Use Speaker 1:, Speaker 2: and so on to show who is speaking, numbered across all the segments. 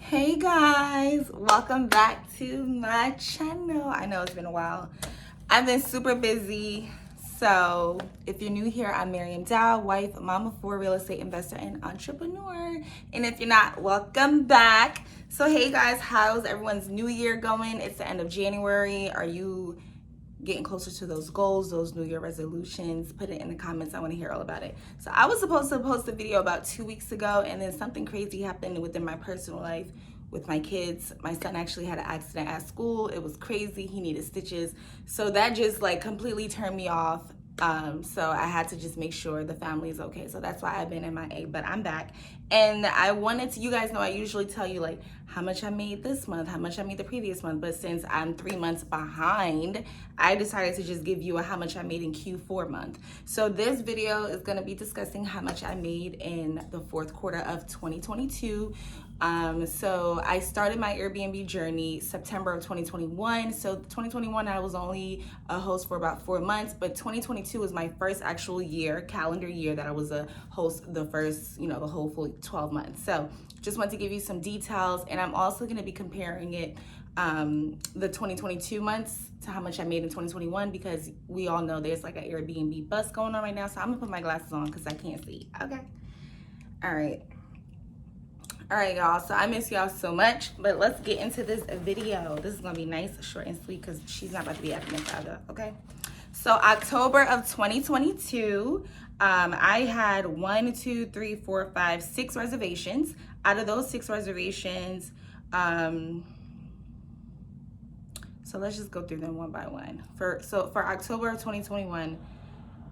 Speaker 1: Hey guys, welcome back to my channel. I know it's been a while. I've been super busy. So if you're new here, I'm Miriam Dow, wife, mom of four, real estate investor, and entrepreneur. And if you're not, welcome back. So hey guys, how's everyone's new year going? It's the end of January. Are you getting closer to those goals, those new year resolutions? Put it in the comments. I want to hear all about it. So I was supposed to post a video about 2 weeks ago, and then something crazy happened within my personal life with my kids. My son actually had an accident at school. It was crazy. He needed stitches. So that just like completely turned me off. So I had to just make sure the family is okay. So that's why I've been MIA, but I'm back. And I wanted to, you guys know I usually tell you like how much I made this month, how much I made the previous month. But since I'm 3 months behind, I decided to just give you a how much I made in Q4 month. So this video is gonna be discussing how much I made in the fourth quarter of 2022. So I started my Airbnb journey September of 2021. So 2021, I was only a host for about 4 months, but 2022 was my first actual year, calendar year, that I was a host the first, the whole full 12 months. So just want to give you some details, and I'm also going to be comparing it, the 2022 months to how much I made in 2021, because we all know there's like an Airbnb bust going on right now. So I'm gonna put my glasses on because I can't see. Okay. All right, y'all. So I miss y'all so much, but let's get into this video. This is gonna be nice, short, and sweet because she's not about to be acting forever. Okay. So October of 2022, I had 6 reservations. Out of those 6 reservations, so let's just go through them one by one. For October of 2021,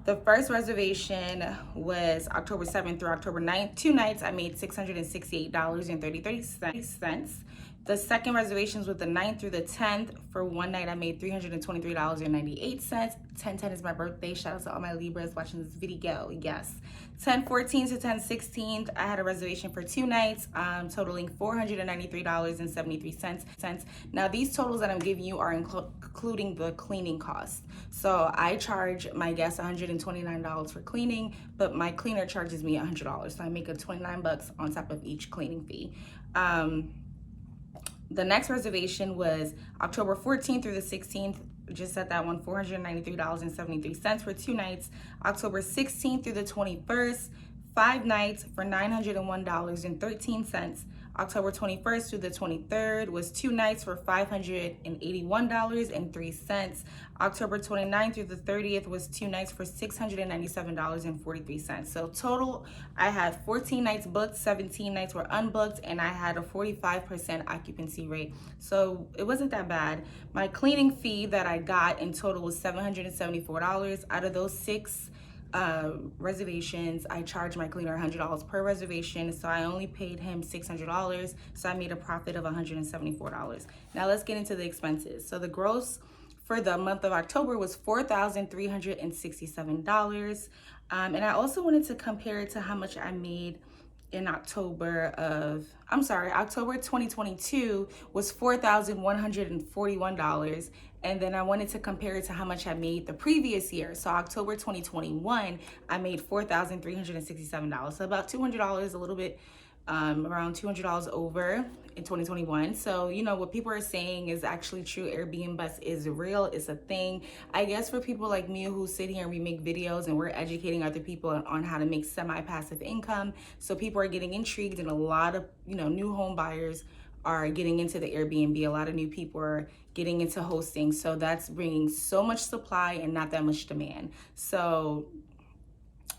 Speaker 1: the first reservation was October 7th through October 9th. 2 nights, I made $668.33. The second reservations with the 9th through the 10th. For 1 night, I made $323.98. 10/10 is my birthday. Shout out to all my Libras watching this video. Yes. 10/14 to 10/16, I had a reservation for 2 nights, totaling $493.73. Now, these totals that I'm giving you are including the cleaning costs. So I charge my guests $129 for cleaning, but my cleaner charges me $100. So I make a $29 on top of each cleaning fee. The next reservation was October 14th through the 16th. Just said that one, $493.73 for 2 nights. October 16th through the 21st, 5 nights for $901.13. October 21st through the 23rd was 2 nights for $581.03. October 29th through the 30th was 2 nights for $697.43. So total, I had 14 nights booked, 17 nights were unbooked, and I had a 45% occupancy rate. So it wasn't that bad. My cleaning fee that I got in total was $774. Out of those 6 reservations, I charged my cleaner $100 per reservation, so I only paid him $600, so I made a profit of $174. Now let's get into the expenses. So the gross for the month of October was $4,367, and I also wanted to compare it to how much I made in October 2022 was $4,141. And then I wanted to compare it to how much I made the previous year. So October 2021, I made $4,367. So about $200, a little bit, around $200 over in 2021. So, what people are saying is actually true. Airbnb bust is real. It's a thing. I guess for people like me who sit here and we make videos and we're educating other people on how to make semi-passive income. So people are getting intrigued, and a lot of, new home buyers are getting into the Airbnb. A lot of new people are getting into hosting. So that's bringing so much supply and not that much demand. So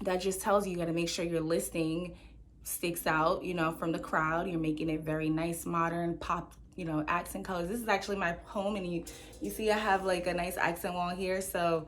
Speaker 1: that just tells you got to make sure your listing sticks out, from the crowd. You're making it very nice, modern, pop, accent colors. This is actually my home, and you see I have like a nice accent wall here. So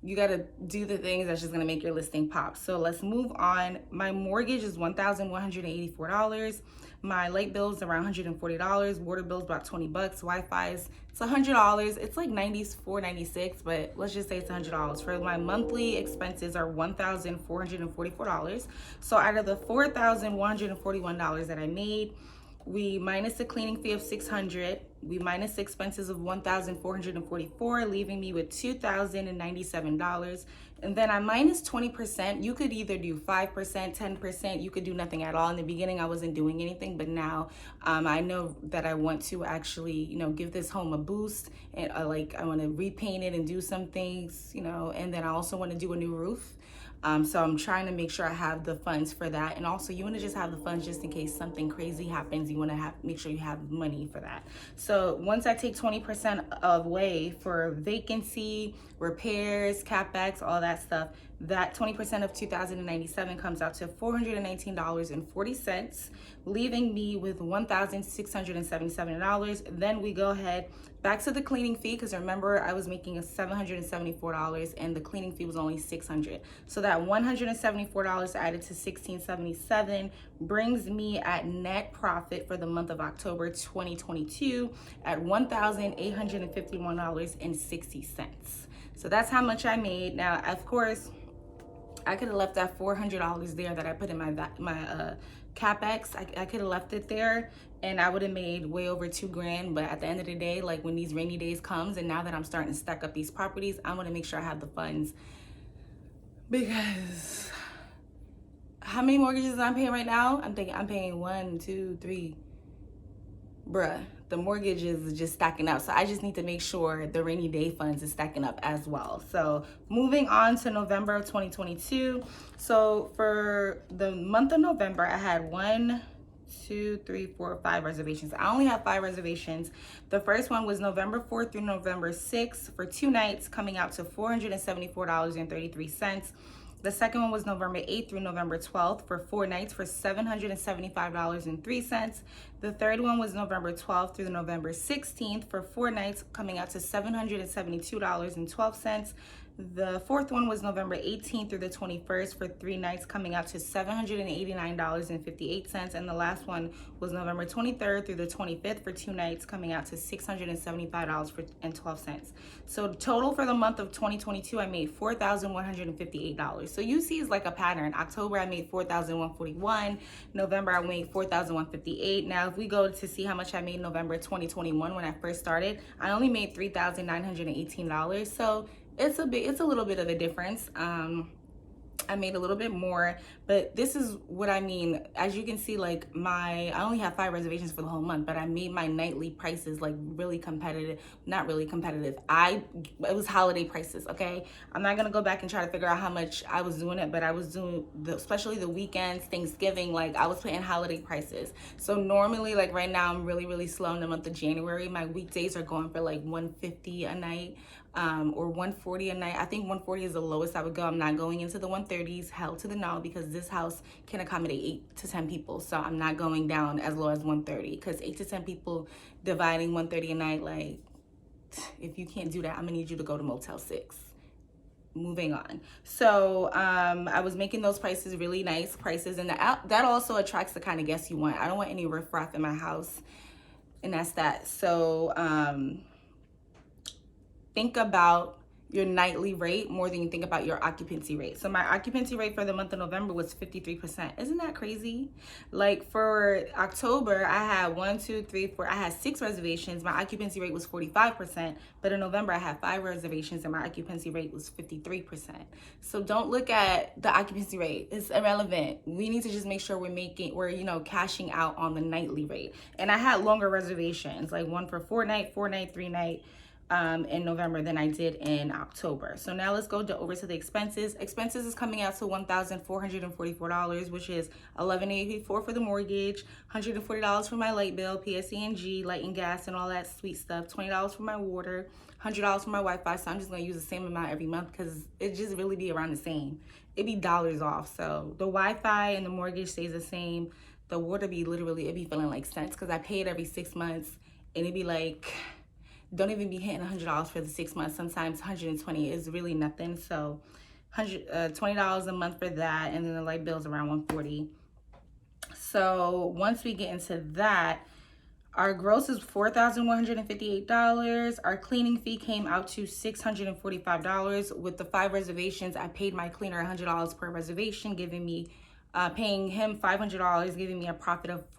Speaker 1: you got to do the things that's just going to make your listing pop. So let's move on. My mortgage is $1,184. My light bill is around $140. Water bill is about $20. Wi-Fi is $100. It's like $94.96, but let's just say it's $100. For my monthly expenses are $1,444. So out of the $4,141 that I made, we minus the cleaning fee of $600. We minus the expenses of $1,444, leaving me with $2,097. And then I minus 20%. You could either do 5%, 10%. You could do nothing at all. In the beginning, I wasn't doing anything, but now I know that I want to actually, give this home a boost. And I want to repaint it and do some things, and then I also want to do a new roof. So I'm trying to make sure I have the funds for that. And also you want to just have the funds just in case something crazy happens. You want to make sure you have money for that. So once I take 20% away for vacancy, repairs, CapEx, all that stuff, that 20% of $2,097 comes out to $419.40, leaving me with $1,677. Then we go ahead back to the cleaning fee, because remember I was making a $774 and the cleaning fee was only $600. So that $174 added to $1,677 brings me at net profit for the month of October 2022 at $1,851.60. So that's how much I made. Now, of course, I could have left that $400 there that I put in my CapEx. I could have left it there and I would have made way over $2,000. But at the end of the day, like when these rainy days comes and now that I'm starting to stack up these properties, I want to make sure I have the funds, because how many mortgages I'm paying right now? I'm thinking I'm paying 1, 2, 3. Bruh, the mortgage is just stacking up. So I just need to make sure the rainy day funds is stacking up as well. So moving on to November of 2022. So for the month of November, I had 1, 2, 3, 4, 5 reservations. I only have 5 reservations. The first one was November 4th through November 6th for 2 nights, coming out to $474.33. The second one was November 8th through November 12th for 4 nights for $775.03. The third one was November 12th through November 16th for 4 nights, coming out to $772.12. The fourth one was November 18th through the 21st for 3 nights, coming out to $789.58. And the last one was November 23rd through the 25th for 2 nights, coming out to $675.12. So total for the month of 2022, I made $4,158. So you see it's like a pattern. October, I made $4,141. November, I made $4,158. Now, if we go to see how much I made in November 2021 when I first started, I only made $3,918. So it's a little bit of a difference. I made a little bit more, but this is what I mean. As you can see, like I only have 5 reservations for the whole month, but I made my nightly prices like really competitive. Not really competitive. It was holiday prices, okay? I'm not gonna go back and try to figure out how much I was doing it, but I was doing especially the weekends, Thanksgiving, like I was putting holiday prices. So normally, like right now, I'm really, really slow in the month of January. My weekdays are going for like $150 a night. Or $140 a night. I think $140 is the lowest I would go. I'm not going into the $130s, hell to the no, because this house can accommodate 8 to 10 people. So I'm not going down as low as $130, because 8 to 10 people dividing $130 a night, like if you can't do that, I'm gonna need you to go to Motel 6. Moving on. So I was making those prices really nice prices, and that also attracts the kind of guests you want. I don't want any riffraff in my house, and that's that. So think about your nightly rate more than you think about your occupancy rate. So my occupancy rate for the month of November was 53%. Isn't that crazy? Like for October, I had 1, 2, 3, 4. I had 6 reservations. My occupancy rate was 45%. But in November, I had 5 reservations and my occupancy rate was 53%. So don't look at the occupancy rate. It's irrelevant. We need to just make sure we're cashing out on the nightly rate. And I had longer reservations, like one for 4 night, 3 night. In November than I did in October. So now let's go over to the expenses. Expenses is coming out to $1,444, which is $1,184 for the mortgage, $140 for my light bill, PSE&G, light and gas, and all that sweet stuff, $20 for my water, $100 for my Wi-Fi. So I'm just gonna use the same amount every month because it just really be around the same. It be dollars off. So the Wi-Fi and the mortgage stays the same. The water be it be feeling like cents because I pay it every 6 months, and it be like, don't even be hitting $100 for the 6 months. Sometimes $120 is really nothing. So $20 a month for that, and then the light bill's around $140. So once we get into that, our gross is $4,158. Our cleaning fee came out to $645. With the 5 reservations, I paid my cleaner $100 per reservation, paying him $500, giving me a profit of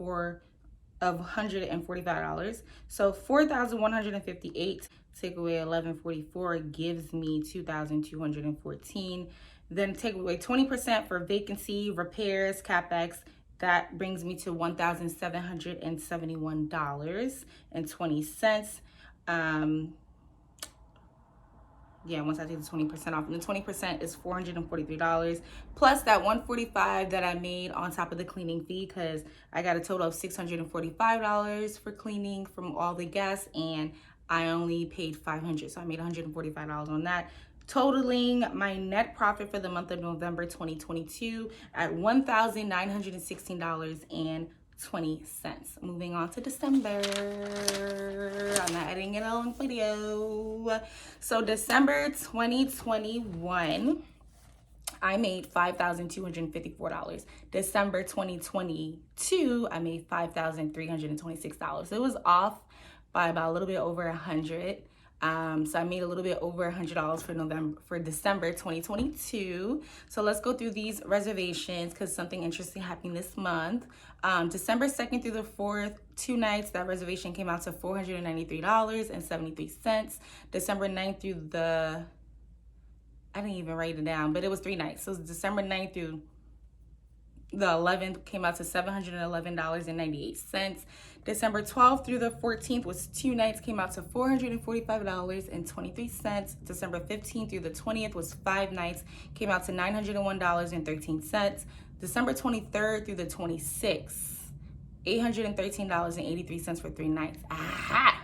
Speaker 1: of $145. So 4,158 take away 1144 gives me 2,214. Then take away 20% for vacancy, repairs, capex. That brings me to $1,771.20. Yeah, once I take the 20% off, and the 20% is $443 plus that $145 that I made on top of the cleaning fee, because I got a total of $645 for cleaning from all the guests, and I only paid $500, so I made $145 on that, totaling my net profit for the month of November 2022 at $1,916.20. Moving on to December. I'm not editing it all in video. So December 2021, I made $5,254. December 2022, I made $5,326. It was off by about a little bit over 100. So I made a little bit over $100 for December 2022. So let's go through these reservations because something interesting happened this month. December 2nd through the 4th, 2 nights, that reservation came out to $493.73. December 9th through the, I didn't even write it down, but it was 3 nights. So December 9th through the 11th came out to $711.98. December 12th through the 14th was 2 nights, came out to $445.23. December 15th through the 20th was 5 nights, came out to $901.13. December 23rd through the 26th, $813.83 for 3 nights. Aha!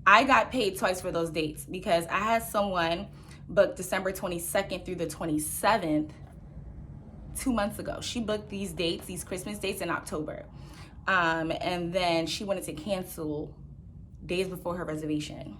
Speaker 1: I got paid twice for those dates because I had someone book December 22nd through the 27th 2 months ago. She booked these dates, these Christmas dates, in October. And then she wanted to cancel days before her reservation.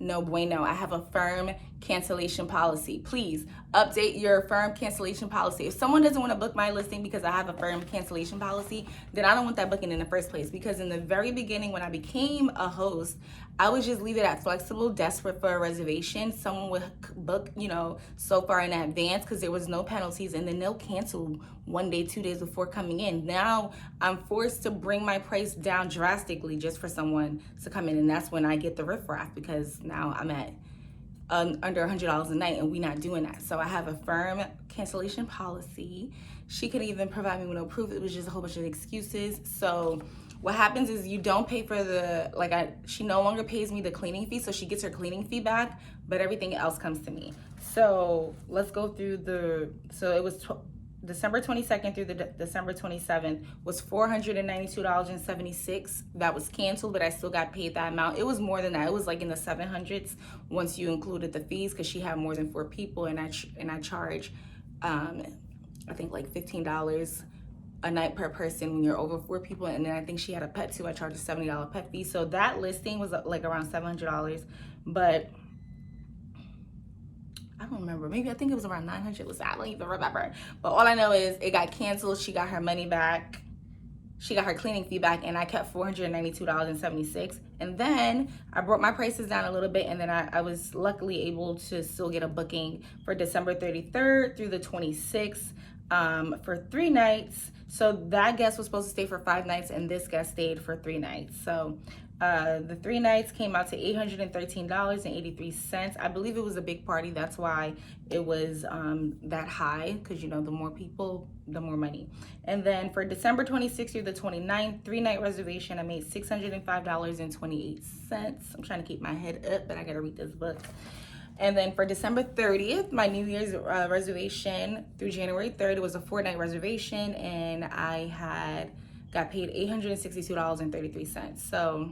Speaker 1: No bueno. I have a firm cancellation policy. Please update your firm cancellation policy. If someone doesn't want to book my listing because I have a firm cancellation policy, then I don't want that booking in the first place. Because in the very beginning, when I became a host, I would just leave it at flexible, desperate for a reservation. Someone would book, so far in advance because there was no penalties, and then they'll cancel 1 day, 2 days before coming in. Now I'm forced to bring my price down drastically just for someone to come in, and that's when I get the riffraff, because now I'm at under $100 a night, and we're not doing that. So I have a firm cancellation policy. She could even provide me with no proof. It was just a whole bunch of excuses. So what happens is you don't pay for she no longer pays me the cleaning fee, so she gets her cleaning fee back, but everything else comes to me. So let's go through so it was December 22nd through the December 27th was $492.76. That was canceled, but I still got paid that amount. It was more than that. It was like in the 700s once you included the fees, because she had more than 4 people, and I charge I think like $15 a night per person when you're over 4 people. And then I think she had a pet too. I charged a $70 pet fee. So that listing was like around $700, but I don't remember. Maybe I think it was around 900. I don't even remember. But all I know is it got canceled. She got her money back. She got her cleaning fee back, and I kept $492.76. And then I brought my prices down a little bit, and then I was luckily able to still get a booking for December 33rd through the 26th for 3 nights. So that guest was supposed to stay for 5 nights, and this guest stayed for 3 nights. So the 3 nights came out to $813.83. I believe it was a big party. That's why it was that high, because the more people, the more money. And then for December 26th through the 29th, 3-night reservation, I made $605.28. I'm trying to keep my head up, but I gotta read this book. And then for December 30th, my New Year's reservation through January 3rd, it was a 4-night reservation, and I got paid $862.33. So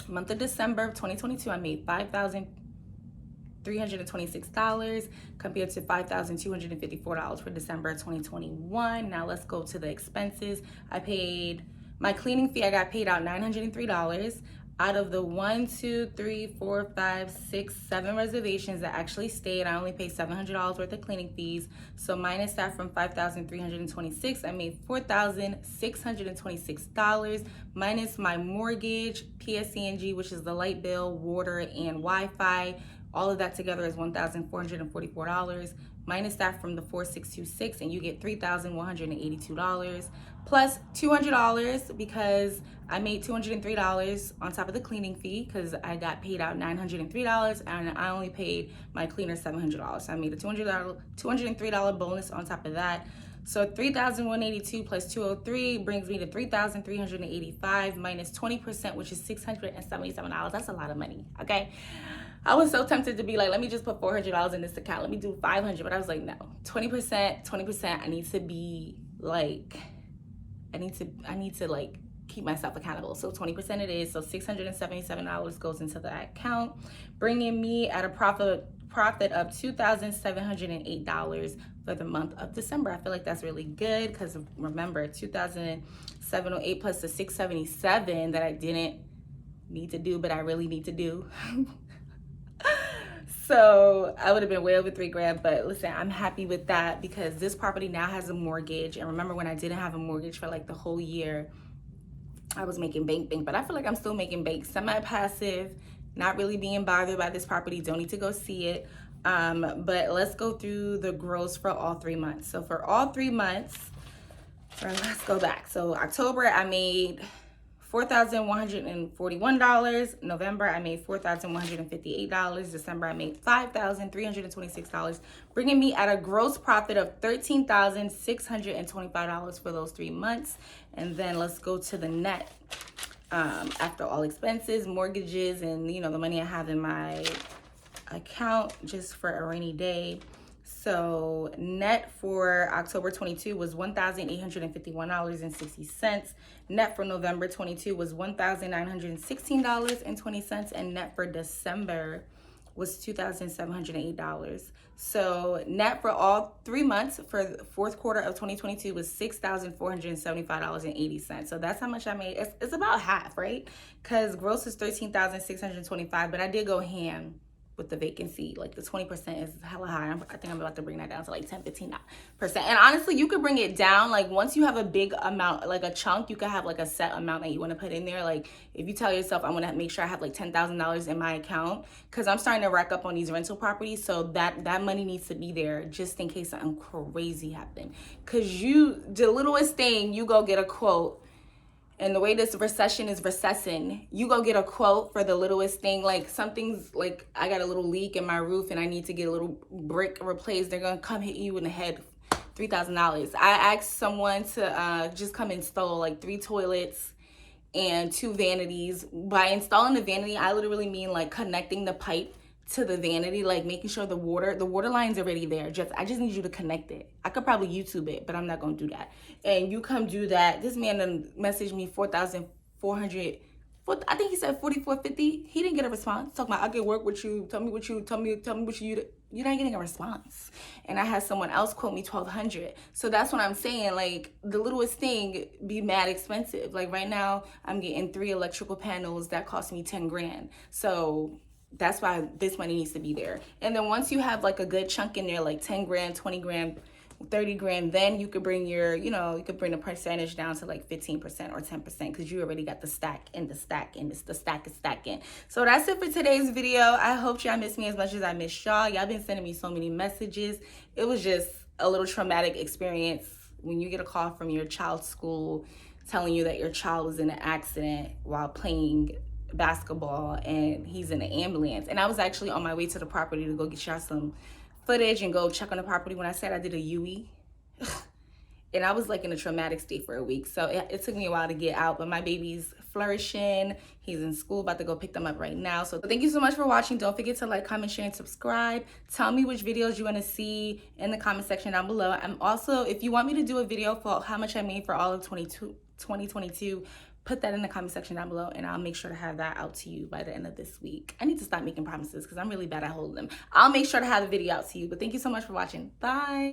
Speaker 1: month of December of 2022, I made $5,326 compared to $5,254 for December 2021. Now let's go to the expenses. I paid my cleaning fee. I got paid out $903. Out of the 1, 2, 3, 4, 5, 6, 7 reservations that actually stayed, I only paid $700 worth of cleaning fees. So minus that from $5,326, I made $4,626 minus my mortgage, PSE&G, which is the light bill, water, and Wi-Fi. All of that together is $1,444 minus that from the 4626, and you get $3,182 plus $200 because I made $203 on top of the cleaning fee because I got paid out $903 and I only paid my cleaner $700. So I made a $203 bonus on top of that. So $3,182 plus $203 brings me to $3,385 minus 20%, which is $677. That's a lot of money, okay? I was so tempted to be like, let me just put $400 in this account. Let me do $500, but I was like, no, 20%. I need to be like, I need to like keep myself accountable. So 20% it is. So $677 goes into that account, bringing me at a profit of $2,708 for the month of December. I feel like that's really good because remember, $2,708 plus the $677 that I didn't need to do, but I really need to do. So I would have been way over $3,000, but listen, I'm happy with that because this property now has a mortgage. And remember when I didn't have a mortgage for like the whole year, I was making bank, but I feel like I'm still making bank, semi-passive, not really being bothered by this property. Don't need to go see it. But let's go through the gross for all 3 months. So for all 3 months, let's go back. So October, I made $4,141. November, I made $4,158. December, I made $5,326, bringing me at a gross profit of $13,625 for those 3 months. And then let's go to the net after all expenses, mortgages, and the money I have in my account just for a rainy day. So net for October 22 was $1,851.60. Net for November 22 was $1,916.20. And net for December was $2,708. So net for all 3 months for the fourth quarter of 2022 was $6,475.80. So that's how much I made. It's about half, right? Because gross is $13,625, but I did go ham with the vacancy. Like the 20% is hella high. I think I'm about to bring that down to like 10-15%. And honestly, you could bring it down. Like once you have a big amount, like a chunk, you could have like a set amount that you want to put in there. Like if you tell yourself, I want to make sure I have like $10,000 in my account because I'm starting to rack up on these rental properties. So that money needs to be there just in case something crazy happened. Because the littlest thing, you go get a quote. And the way this recession is recessing, you go get a quote for the littlest thing. Like something's like, I got a little leak in my roof and I need to get a little brick replaced. They're going to come hit you in the head, $3,000. I asked someone to just come install like 3 toilets and 2 vanities. By installing the vanity, I literally mean like connecting the pipe to the vanity, like making sure the water line's already there. I just need you to connect it. I could probably YouTube it, but I'm not gonna do that. And you come do that. This man then messaged me 4,400. I think he said 4,450. He didn't get a response. Talking about I can work with you. Tell me what you. You're not getting a response. And I had someone else quote me 1,200. So that's what I'm saying. Like the littlest thing be mad expensive. Like right now, I'm getting 3 electrical panels that cost me $10,000. So that's why this money needs to be there. And then once you have like a good chunk in there, like $10,000, $20,000, $30,000, then you could bring you could bring the percentage down to like 15% or 10% because you already got the stack and the stack and the stack is stacking. So that's it for today's video. I hope y'all miss me as much as I miss y'all. Y'all been sending me so many messages. It was just a little traumatic experience when you get a call from your child's school telling you that your child was in an accident while playing basketball and he's in an ambulance. And I was actually on my way to the property to go get y'all some footage and go check on the property when I said I did a UE. And I was like in a traumatic state for a week. So it took me a while to get out, but my baby's flourishing. He's in school, about to go pick them up right now. So thank you so much for watching. Don't forget to like, comment, share, and subscribe. Tell me which videos you want to see in the comment section down below. I'm also, if you want me to do a video for how much I made for all of 2022, put that in the comment section down below and I'll make sure to have that out to you by the end of this week. I need to stop making promises because I'm really bad at holding them. I'll make sure to have the video out to you. But thank you so much for watching. Bye.